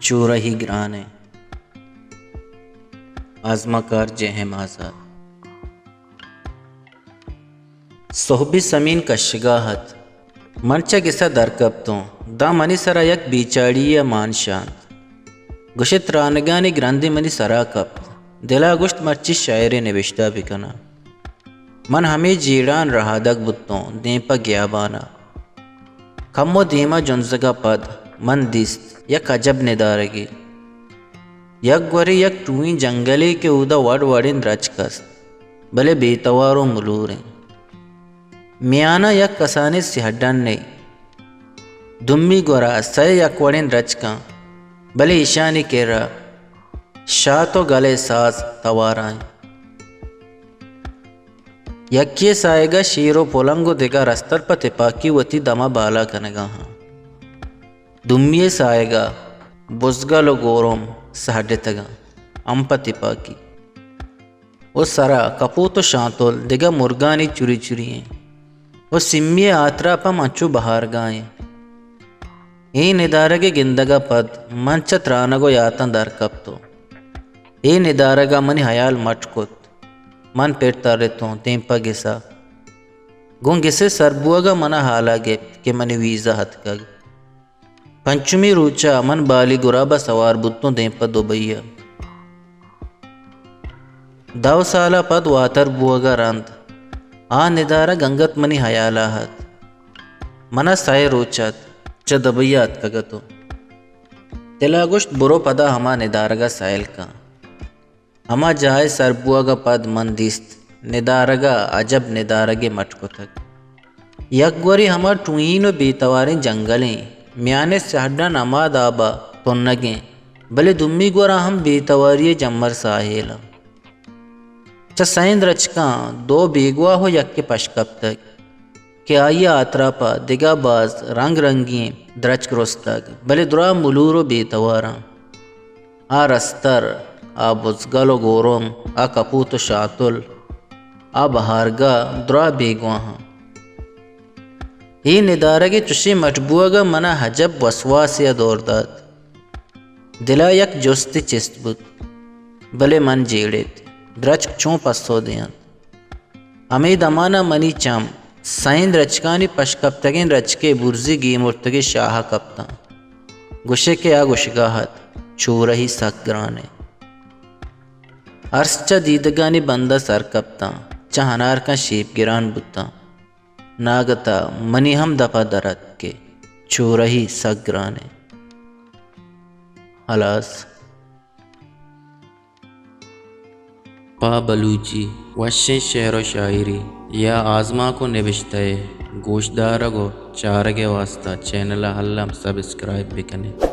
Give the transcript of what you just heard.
चूरही ग्राने आज़माकार जहम आज़ाद सोहबी समीन कशगाहत मनचा गिसा दरकब्तों दा मनी सरा यक बीचाड़ी या मान शांत गुशित रानगानी ग्रंथि मनी सरा कप्त दिला गुश्त मर्ची शायरे निविश्ता बिकना मन हमें जीड़ान रहादक बुत्तों देपा ग्याबाना खम्मो दीमा जुंजगा पद मन दिस्त यक अजब निदारगी यक वरी यक टूई जंगली के उदा वड वडिन रचकस भले बेतवारों मुलूरें मियाना यक कसाने सिहड्डन ने दुम्मी गोरा सय यक वडिन रचका भले ईशानी केरा शातो गले साज तवाराएं यक्ये साएगा शीरो पोलंगो दिगा रस्तर पर तिपाकी वती दमा बाला कनगा हाँ दुम्ये साएगा बुजगलो गोरोम सहड्डतगा अंप तिपाकी वो सरा कपूतो शांतोल दिगा मुर्गानी चुरी चुरिए वो सिम्मिये आत्रा पम अचू बहार गाएं ए निदारगे गिंदगा पद मंच त्रानगो यातन दर कप्तो ए निदारगा मनी हयाल मटकुत मन पेटता रेतों तेंपा गिसा गुं गिसे सरबुआगा मना हाला गेप के मनी वीजा हथकग पंचमी रूचा मन बाली गुराबा सवार बुत्तों देंपा दोबैया दव साला पद वातर बुआगा रंद आ निदारा गंगत मनी हयालाहत मना साय रोचत च दबैया अतकगतो तिलागुश्त बुरो पदा हमा निदारगा सायल का हमा जाए सरबुआगा पद मन दिस्त निदारगा अजब निदारगे मटको तक यकवरी हमा टुईनो बेतवारें जंगलें म्याने सहड्डा नमाद आबा तोन्नगे भले दुम्मी गोरा हम बेतवारिये जम्मर साहेला च सैंद रचका दो बेगवा हो यक के पशकब तक के आइया आतरापा दिगाबाज रंग रंगिए द्रच क्रोस्तक भले दुरा मुलूरो बेतवारा आ रस्तर आ बुजगलो गोरोम आ कपूतो शातुल आ बहारगा दुरा बेगवा ही निदारगे चुशी मटबुआगा मना हजब वसवास या दौरदात दिला यक जोस्ती चिस्तबुत भले मन जेड़े थे द्रच चों पस्सो दियां हमें दमाना मनी चम साइंद रचकानी पशकप्तगिन रचके बुर्जी गीमुर्तगे शाह कप्ता गुशे के आ गुशगाहत चूरही सकग्राने अर्सचा दीदगानी बंदा सर कप्ता चहनार का शीप गिरान बुत्ता नागता मनी हम दफा दरत के चूरही सग्राने हलास पा बलूची वशे शहर शायरी या आज़मा को निविश्ते गोशदार गो चारगे वास्ता चैनल हल्लम सब्सक्राइब भी कने।